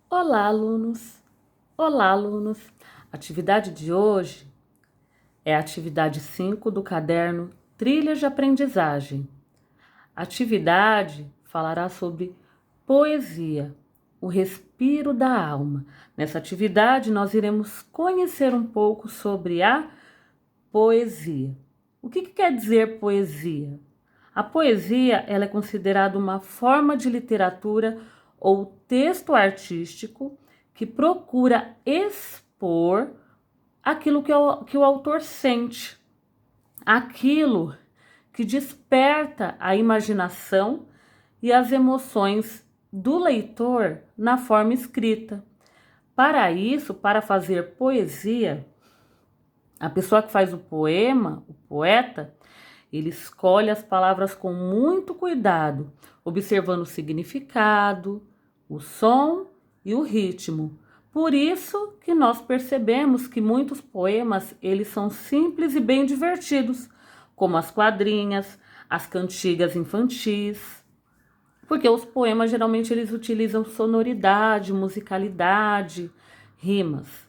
Olá, alunos! Olá, alunos! A atividade de hoje é a atividade 5 do caderno Trilhas de Aprendizagem. A atividade falará sobre poesia, o respiro da alma. Nessa atividade, nós iremos conhecer um pouco sobre a poesia. O que quer dizer poesia? A poesia ela é considerada uma forma de literatura ou texto artístico que procura expor aquilo que o autor sente, aquilo que desperta a imaginação e as emoções do leitor na forma escrita. Para isso, para fazer poesia, a pessoa que faz o poema, o poeta, ele escolhe as palavras com muito cuidado, observando o significado, o som e o ritmo. Por isso que nós percebemos que muitos poemas, eles são simples e bem divertidos, como as quadrinhas, as cantigas infantis, porque os poemas geralmente eles utilizam sonoridade, musicalidade, rimas.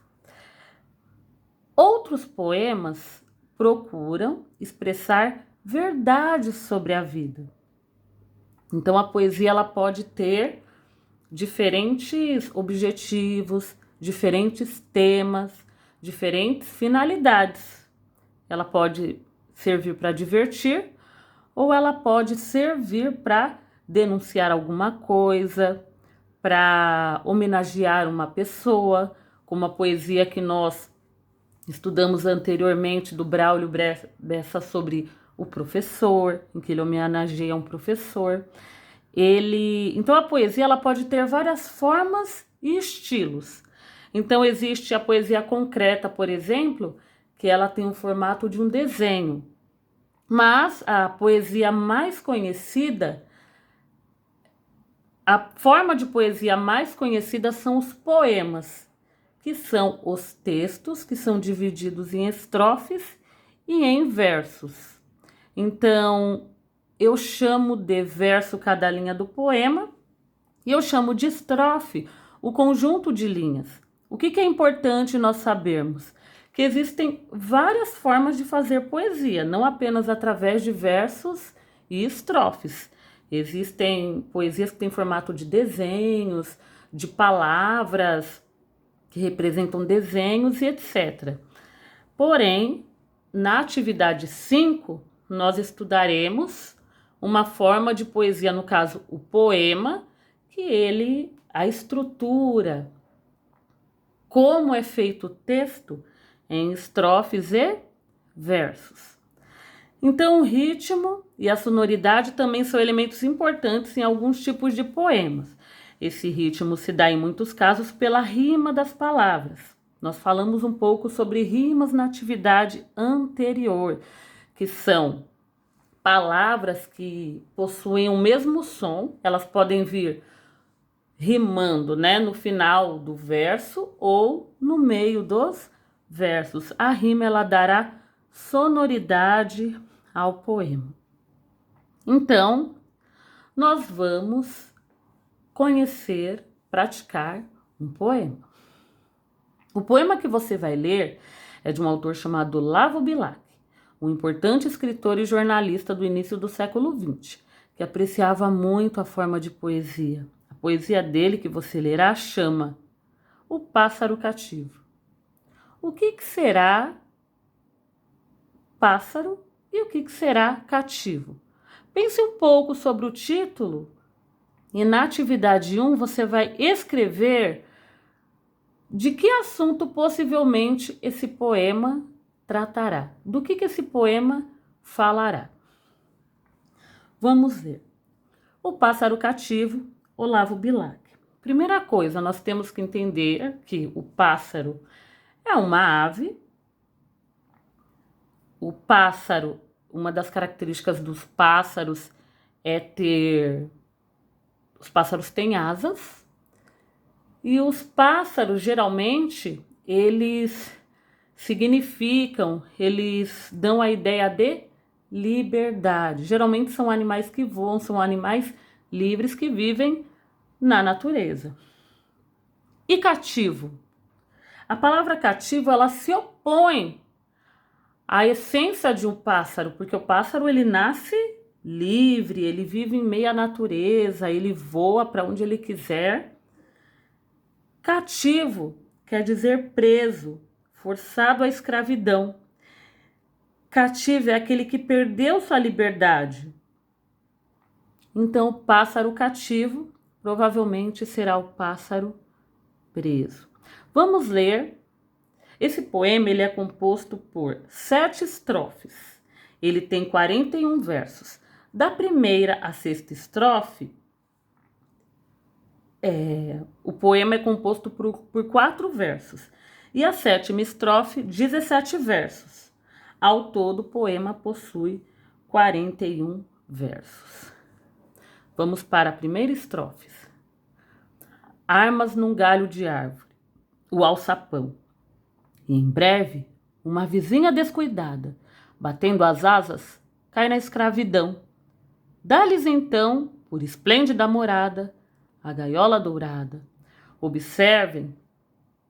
Outros poemas procuram expressar verdades sobre a vida. Então a poesia ela pode ter diferentes objetivos, diferentes temas, diferentes finalidades. Ela pode servir para divertir ou ela pode servir para denunciar alguma coisa, para homenagear uma pessoa, como a poesia que nós estudamos anteriormente do Braulio Bessa sobre o professor, em que ele homenageia um professor. Então a poesia ela pode ter várias formas e estilos. Então existe a poesia concreta, por exemplo, que ela tem o formato de um desenho. Mas a poesia mais conhecida, a forma de poesia mais conhecida são os poemas, que são os textos que são divididos em estrofes e em versos. Então, eu chamo de verso cada linha do poema e eu chamo de estrofe o conjunto de linhas. O que é importante nós sabermos? Que existem várias formas de fazer poesia, não apenas através de versos e estrofes. Existem poesias que têm formato de desenhos, de palavras que representam desenhos e etc. Porém, na atividade 5, nós estudaremos uma forma de poesia, no caso, o poema, a estrutura, como é feito o texto em estrofes e versos. Então, o ritmo e a sonoridade também são elementos importantes em alguns tipos de poemas. Esse ritmo se dá em muitos casos pela rima das palavras. Nós falamos um pouco sobre rimas na atividade anterior, que são palavras que possuem o mesmo som, elas podem vir rimando, né, no final do verso ou no meio dos versos. A rima ela dará sonoridade ao poema. Então, nós vamos conhecer, praticar um poema. O poema que você vai ler é de um autor chamado Olavo Bilac, um importante escritor e jornalista do início do século XX, que apreciava muito a forma de poesia. A poesia dele que você lerá chama O Pássaro Cativo. O que será pássaro e o que será cativo? Pense um pouco sobre o título e na atividade 1 você vai escrever de que assunto possivelmente esse poema tratará. Do que esse poema falará? Vamos ver. O Pássaro Cativo, Olavo Bilac. Primeira coisa, nós temos que entender que o pássaro é uma ave. O pássaro, uma das características dos pássaros é ter... Os pássaros têm asas. E os pássaros, geralmente, eles significam, eles dão a ideia de liberdade. Geralmente são animais que voam, são animais livres que vivem na natureza. E cativo? A palavra cativo, ela se opõe à essência de um pássaro, porque o pássaro ele nasce livre, ele vive em meio à natureza, ele voa para onde ele quiser. Cativo quer dizer preso, forçado à escravidão. Cativo é aquele que perdeu sua liberdade. Então, o pássaro cativo provavelmente será o pássaro preso. Vamos ler. Esse poema ele é composto por 7 estrofes. Ele tem 41 versos. Da primeira à sexta estrofe, o poema é composto por 4 versos. E a sétima estrofe, 17 versos. Ao todo, o poema possui 41 versos. Vamos para a primeira estrofe. Armas num galho de árvore, o alçapão. E em breve, uma vizinha descuidada, batendo as asas, cai na escravidão. Dá-lhes então, por esplêndida morada, a gaiola dourada. Observem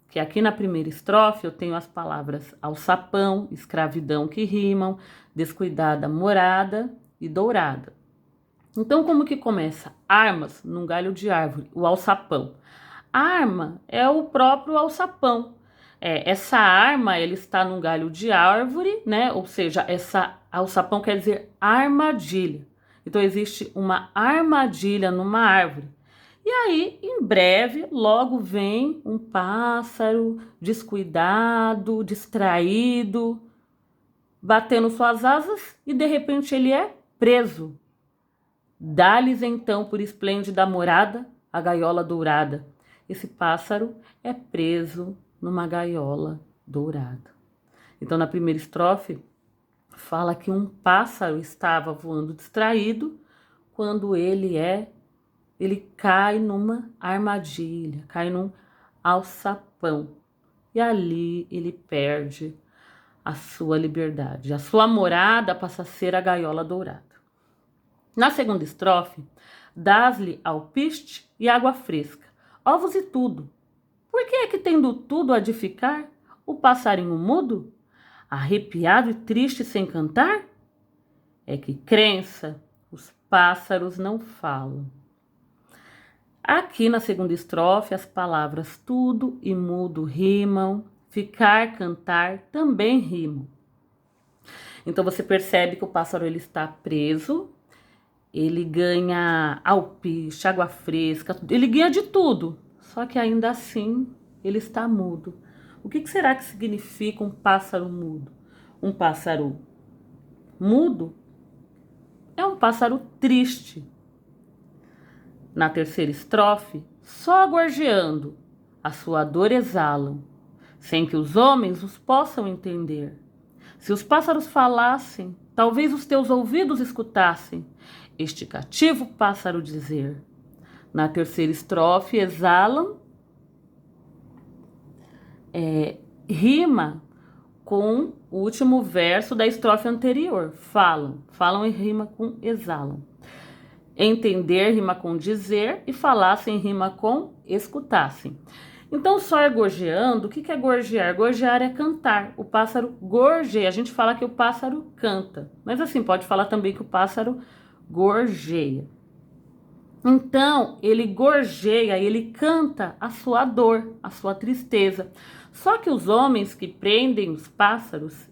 que aqui na primeira estrofe eu tenho as palavras alçapão, escravidão que rimam, descuidada, morada e dourada. Então, como que começa? Armas num galho de árvore, o alçapão. Arma é o próprio alçapão. Essa arma, ele está num galho de árvore, né? Ou seja, essa alçapão quer dizer armadilha. Então, existe uma armadilha numa árvore. E aí, em breve, logo vem um pássaro descuidado, distraído, batendo suas asas e de repente ele é preso. Dá-lhes então por esplêndida morada a gaiola dourada. Esse pássaro é preso numa gaiola dourada. Então, na primeira estrofe, fala que um pássaro estava voando distraído quando ele cai numa armadilha, cai num alçapão. E ali ele perde a sua liberdade. A sua morada passa a ser a gaiola dourada. Na segunda estrofe, dás-lhe alpiste e água fresca, ovos e tudo. Por que é que tendo tudo a de ficar, o passarinho mudo, arrepiado e triste sem cantar? É que crença, os pássaros não falam. Aqui na segunda estrofe, as palavras tudo e mudo rimam, ficar, cantar também rimam. Então você percebe que o pássaro ele está preso, ele ganha alpiste, água fresca, ele ganha de tudo, só que ainda assim ele está mudo. O que será que significa um pássaro mudo? Um pássaro mudo é um pássaro triste. Na terceira estrofe, só gorjeando, a sua dor exalam, sem que os homens os possam entender. Se os pássaros falassem, talvez os teus ouvidos escutassem este cativo pássaro dizer. Na terceira estrofe, exalam, rima com o último verso da estrofe anterior. Falam e rima com exalam. Entender rima com dizer e falassem rima com escutassem. Então, só é gorjeando. O que é gorjear? Gorjear é cantar. O pássaro gorjeia. A gente fala que o pássaro canta, mas assim, pode falar também que o pássaro gorjeia. Então, ele gorjeia, ele canta a sua dor, a sua tristeza. Só que os homens que prendem os pássaros,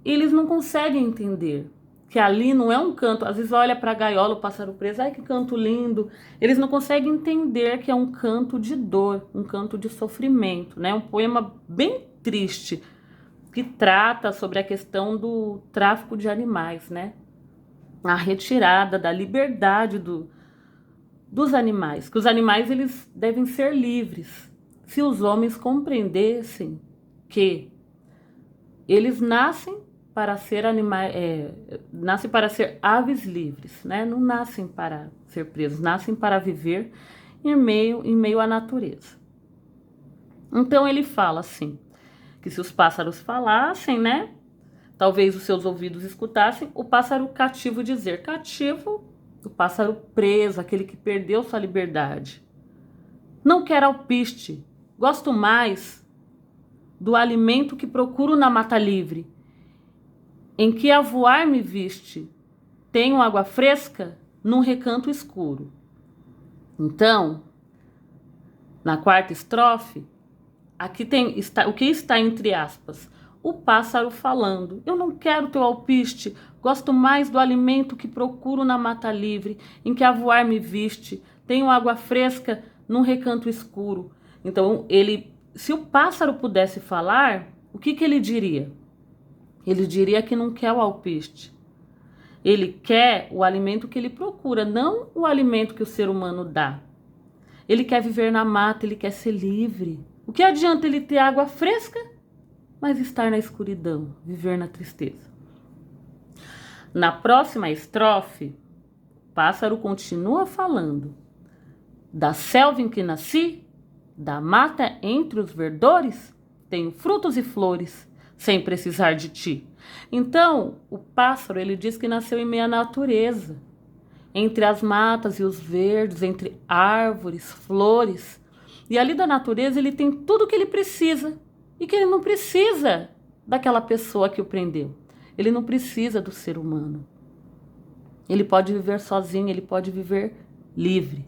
eles não conseguem entender que ali não é um canto. Às vezes olha para a gaiola, o pássaro preso, ai que canto lindo. Eles não conseguem entender que é um canto de dor, um canto de sofrimento, né? Um poema bem triste que trata sobre a questão do tráfico de animais, né? A retirada da liberdade dos animais, que os animais eles devem ser livres. Se os homens compreendessem que eles nascem para ser nascem para ser aves livres, né? Não nascem para ser presos, nascem para viver em meio à natureza. Então ele fala assim, que se os pássaros falassem, né? Talvez os seus ouvidos escutassem, o pássaro cativo dizer. Cativo, o pássaro preso, aquele que perdeu sua liberdade. Não quer alpiste, gosto mais do alimento que procuro na mata livre, em que a voar me viste, tenho água fresca num recanto escuro. Então, na quarta estrofe, aqui está o que está entre aspas, o pássaro falando: eu não quero teu alpiste, gosto mais do alimento que procuro na mata livre, em que a voar me viste, tenho água fresca num recanto escuro. Então, se o pássaro pudesse falar, o que ele diria? Ele diria que não quer o alpiste. Ele quer o alimento que ele procura, não o alimento que o ser humano dá. Ele quer viver na mata, ele quer ser livre. O que adianta ele ter água fresca, mas estar na escuridão, viver na tristeza? Na próxima estrofe, o pássaro continua falando: da selva em que nasci, da mata entre os verdores, tenho frutos e flores, sem precisar de ti. Então, o pássaro, ele diz que nasceu em meio à natureza, entre as matas e os verdes, entre árvores, flores. E ali da natureza ele tem tudo o que ele precisa, e que ele não precisa daquela pessoa que o prendeu. Ele não precisa do ser humano. Ele pode viver sozinho, ele pode viver livre.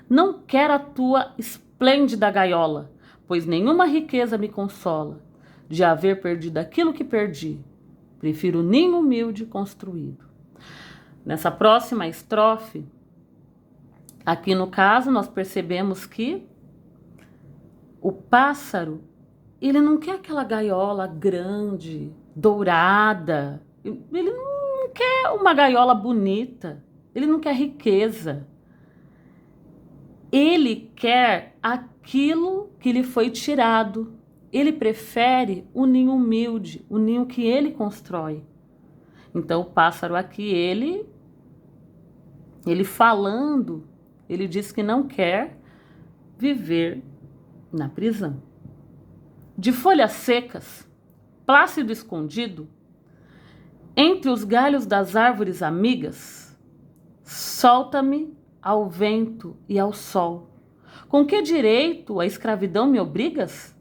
Não quero a tua esplêndida gaiola, pois nenhuma riqueza me consola de haver perdido aquilo que perdi. Prefiro o ninho humilde construído. Nessa próxima estrofe, aqui no caso, nós percebemos que o pássaro, ele não quer aquela gaiola grande, dourada. Ele não quer uma gaiola bonita. Ele não quer riqueza. Ele quer aquilo que lhe foi tirado. Ele prefere o ninho humilde, o ninho que ele constrói. Então o pássaro aqui, ele falando, ele diz que não quer viver na prisão. De folhas secas, plácido escondido, entre os galhos das árvores amigas, solta-me ao vento e ao sol. Com que direito a escravidão me obrigas?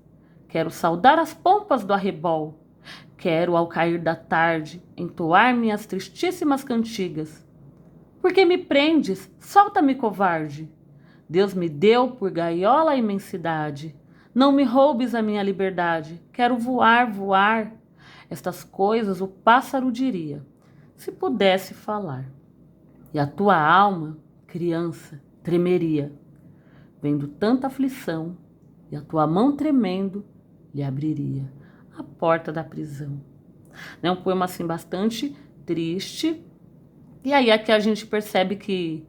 Quero saudar as pompas do arrebol. Quero, ao cair da tarde, entoar minhas tristíssimas cantigas. Por que me prendes? Solta-me, covarde. Deus me deu por gaiola a imensidade. Não me roubes a minha liberdade. Quero voar, voar. Estas coisas o pássaro diria, se pudesse falar. E a tua alma, criança, tremeria, vendo tanta aflição, e a tua mão tremendo lhe abriria a porta da prisão. É um poema assim bastante triste. E aí aqui a gente percebe que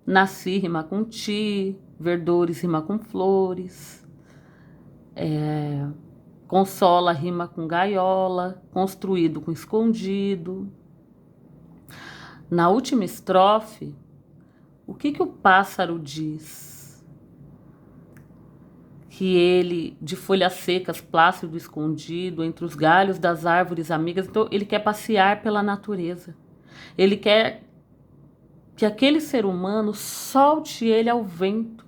nasci rima com ti, verdores rima com flores, consola rima com gaiola, construído com escondido. Na última estrofe, o que o pássaro diz? Que ele, de folhas secas, plácido escondido, entre os galhos das árvores amigas, então ele quer passear pela natureza. Ele quer que aquele ser humano solte ele ao vento.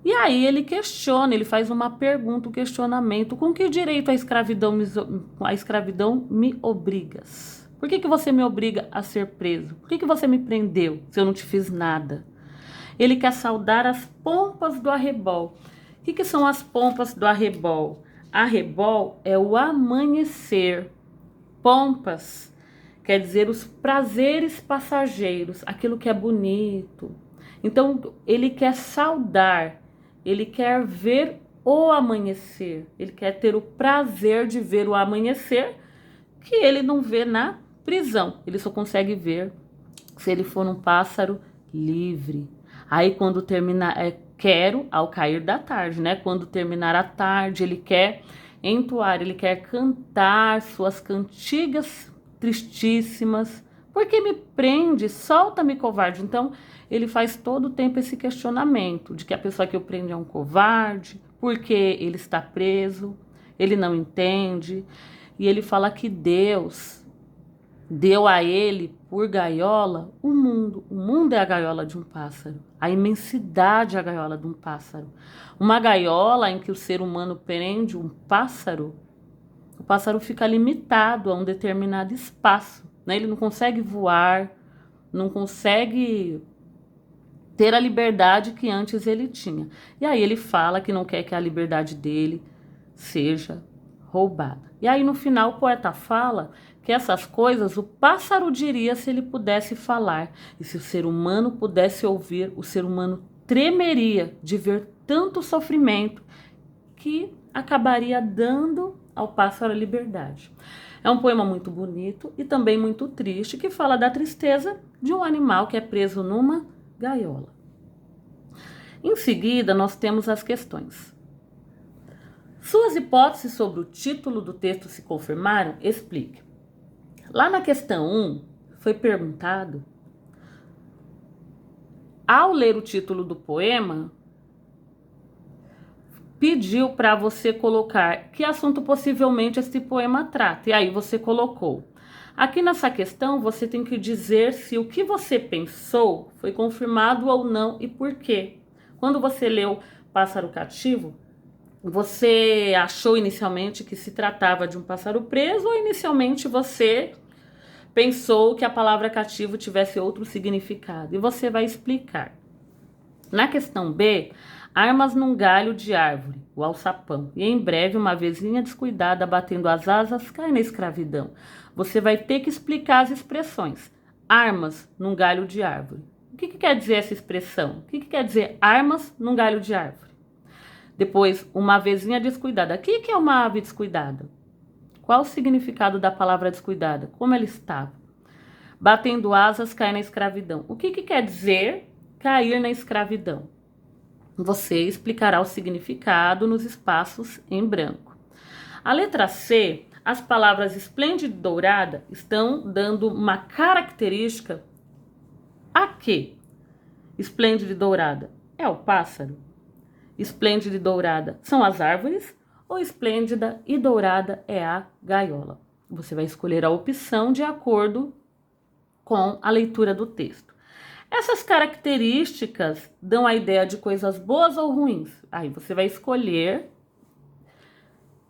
E aí ele questiona, ele faz uma pergunta, um questionamento: com que direito a escravidão me obrigas? Por que você me obriga a ser preso? Por que você me prendeu se eu não te fiz nada? Ele quer saudar as pompas do arrebol. O que são as pompas do arrebol? Arrebol é o amanhecer. Pompas quer dizer os prazeres passageiros, aquilo que é bonito. Então, ele quer saudar, ele quer ver o amanhecer. Ele quer ter o prazer de ver o amanhecer, que ele não vê na prisão. Ele só consegue ver se ele for um pássaro livre. Aí quando terminar, quero ao cair da tarde, né? Quando terminar a tarde, ele quer entoar, ele quer cantar suas cantigas tristíssimas. Por que me prende? Solta-me, covarde. Então, ele faz todo o tempo esse questionamento de que a pessoa que o prende é um covarde, porque ele está preso, ele não entende. E ele fala que Deus, deu a ele por gaiola o mundo. O mundo é a gaiola de um pássaro. A imensidade é a gaiola de um pássaro. Uma gaiola em que o ser humano prende um pássaro, o pássaro fica limitado a um determinado espaço, né? Ele não consegue voar, não consegue ter a liberdade que antes ele tinha. E aí ele fala que não quer que a liberdade dele seja roubada. E aí no final o poeta fala que essas coisas o pássaro diria se ele pudesse falar. E se o ser humano pudesse ouvir, o ser humano tremeria de ver tanto sofrimento que acabaria dando ao pássaro a liberdade. É um poema muito bonito e também muito triste, que fala da tristeza de um animal que é preso numa gaiola. Em seguida, nós temos as questões. Suas hipóteses sobre o título do texto se confirmaram? Explique. Lá na questão 1, foi perguntado, ao ler o título do poema, pediu para você colocar que assunto possivelmente este poema trata. E aí você colocou. Aqui nessa questão, você tem que dizer se o que você pensou foi confirmado ou não e por quê. Quando você leu Pássaro Cativo, você achou inicialmente que se tratava de um pássaro preso ou inicialmente você pensou que a palavra cativo tivesse outro significado? E você vai explicar. Na questão B, armas num galho de árvore, o alçapão, e em breve uma avezinha descuidada batendo as asas cai na escravidão. Você vai ter que explicar as expressões. Armas num galho de árvore. O que quer dizer essa expressão? O que quer dizer armas num galho de árvore? Depois, uma avezinha descuidada. O que é uma ave descuidada? Qual o significado da palavra descuidada? Como ela estava? Batendo asas cai na escravidão. O que quer dizer cair na escravidão? Você explicará o significado nos espaços em branco. A letra C, as palavras esplêndida e dourada estão dando uma característica a quê? Esplêndida e dourada é o pássaro. Esplêndida e dourada são as árvores ou esplêndida e dourada é a gaiola? Você vai escolher a opção de acordo com a leitura do texto. Essas características dão a ideia de coisas boas ou ruins. Aí você vai escolher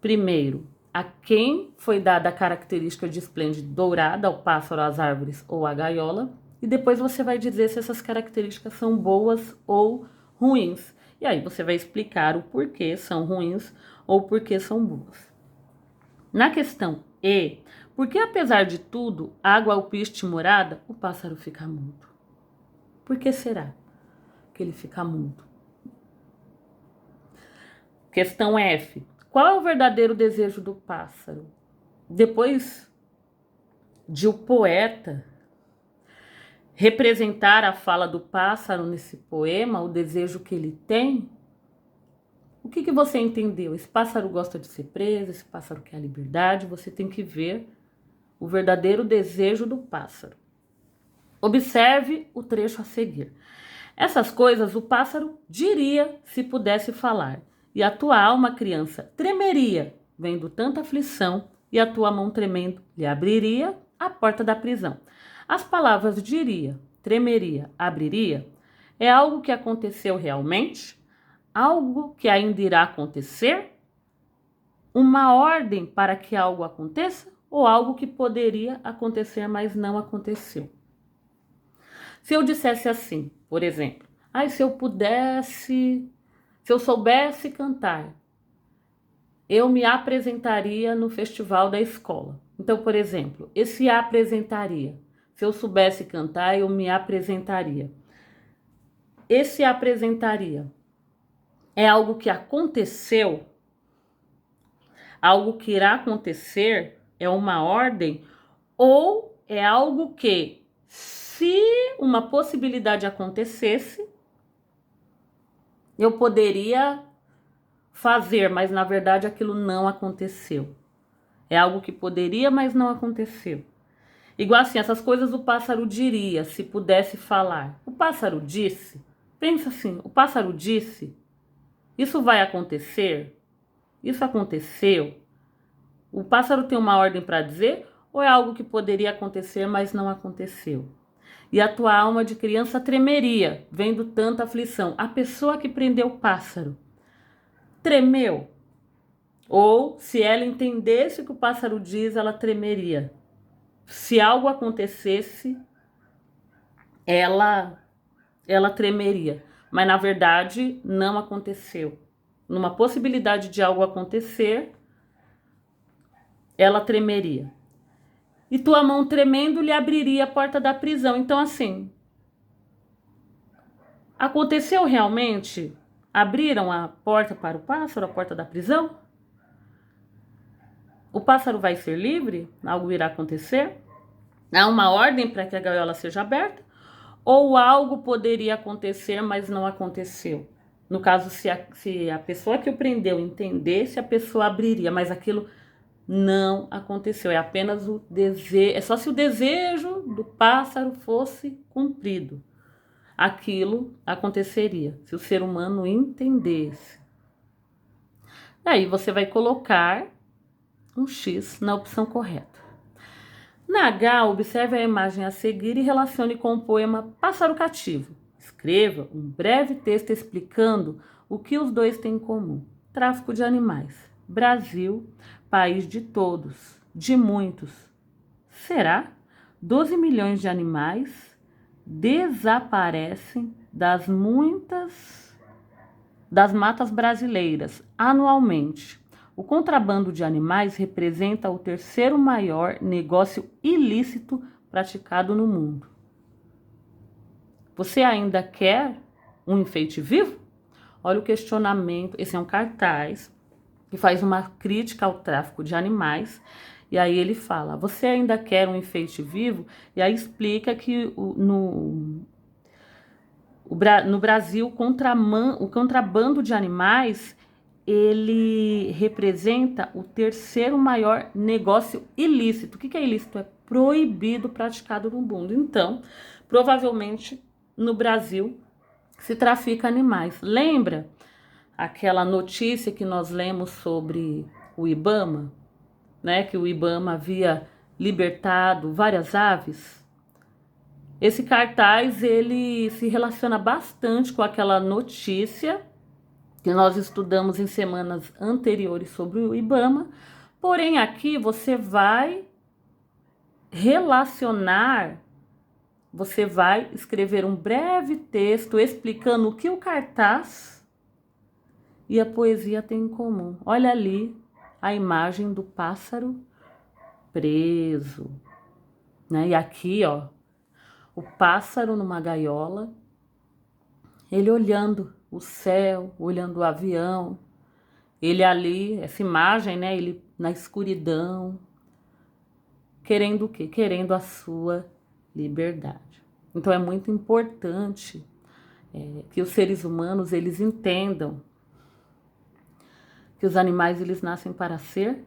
primeiro a quem foi dada a característica de esplêndida e dourada, ao pássaro, às árvores ou à gaiola, e depois você vai dizer se essas características são boas ou ruins. E aí você vai explicar o porquê são ruins ou porquê são boas. Na questão E, porque apesar de tudo, água, alpiste e morada, o pássaro fica mudo? Por que será que ele fica mudo? Questão F. Qual é o verdadeiro desejo do pássaro? Depois de o poeta representar a fala do pássaro nesse poema, o desejo que ele tem, o que você entendeu? Esse pássaro gosta de ser preso, esse pássaro quer a liberdade, você tem que ver o verdadeiro desejo do pássaro. Observe o trecho a seguir. Essas coisas o pássaro diria se pudesse falar, e a tua alma, criança, tremeria, vendo tanta aflição, e a tua mão tremendo lhe abriria a porta da prisão. As palavras diria, tremeria, abriria, é algo que aconteceu realmente? Algo que ainda irá acontecer? Uma ordem para que algo aconteça? Ou algo que poderia acontecer, mas não aconteceu? Se eu dissesse assim, por exemplo, se eu soubesse cantar, eu me apresentaria no festival da escola. Então, por exemplo, esse apresentaria. Se eu soubesse cantar, eu me apresentaria. Esse apresentaria é algo que aconteceu, algo que irá acontecer, é uma ordem, ou é algo que, se uma possibilidade acontecesse, eu poderia fazer, mas na verdade aquilo não aconteceu. É algo que poderia, mas não aconteceu. Igual assim, essas coisas o pássaro diria, se pudesse falar. O pássaro disse, pensa assim, o pássaro disse, isso vai acontecer? Isso aconteceu? O pássaro tem uma ordem para dizer Ou é algo que poderia acontecer, mas não aconteceu? E a tua alma de criança tremeria, vendo tanta aflição. A pessoa que prendeu o pássaro tremeu? Ou, se ela entendesse o que o pássaro diz, ela tremeria? Se algo acontecesse, ela tremeria. Mas, na verdade, não aconteceu. Numa possibilidade de algo acontecer, ela tremeria. E tua mão tremendo lhe abriria a porta da prisão. Então, assim, aconteceu realmente? Abriram a porta para o pássaro, a porta da prisão? O pássaro vai ser livre? Algo irá acontecer? Há uma ordem para que a gaiola seja aberta? Ou algo poderia acontecer, mas não aconteceu? No caso, se a pessoa que o prendeu entendesse, a pessoa abriria, mas aquilo não aconteceu. É apenas o desejo, é só se o desejo do pássaro fosse cumprido. Aquilo aconteceria, se o ser humano entendesse. Aí você vai colocar um X na opção correta. Na H, observe a imagem a seguir e relacione com o poema Pássaro Cativo. Escreva um breve texto explicando o que os dois têm em comum. Tráfico de animais. Brasil, país de todos, de muitos. Será? 12 milhões de animais desaparecem das matas brasileiras anualmente. O contrabando de animais representa o terceiro maior negócio ilícito praticado no mundo. Você ainda quer um enfeite vivo? Olha o questionamento. Esse é um cartaz que faz uma crítica ao tráfico de animais. E aí ele fala, você ainda quer um enfeite vivo? E aí explica que no Brasil o contrabando de animais ele representa o terceiro maior negócio ilícito. O que é ilícito? É proibido, praticado no mundo. Então, provavelmente no Brasil se trafica animais. Lembra aquela notícia que nós lemos sobre o IBAMA, né? Que o IBAMA havia libertado várias aves? Esse cartaz ele se relaciona bastante com aquela notícia que nós estudamos em semanas anteriores sobre o IBAMA, porém aqui você vai relacionar, você vai escrever um breve texto explicando o que o cartaz e a poesia têm em comum. Olha ali a imagem do pássaro preso, né? E aqui, ó, o pássaro numa gaiola, ele olhando o céu, olhando o avião, ele ali, essa imagem, né, ele na escuridão, querendo o quê? Querendo a sua liberdade. Então é muito importante que os seres humanos, eles entendam que os animais, eles nascem para ser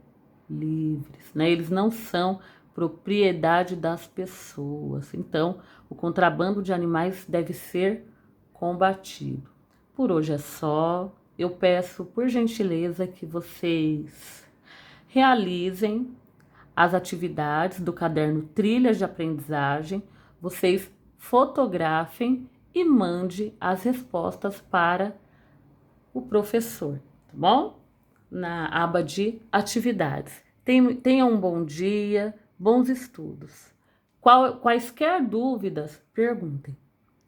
livres, né? Eles não são propriedade das pessoas. Então, o contrabando de animais deve ser combatido. Por hoje é só. Eu peço, por gentileza, que vocês realizem as atividades do caderno Trilhas de Aprendizagem, vocês fotografem e mande as respostas para o professor, tá bom? Na aba de atividades. Tenham um bom dia, bons estudos. Quaisquer dúvidas, perguntem.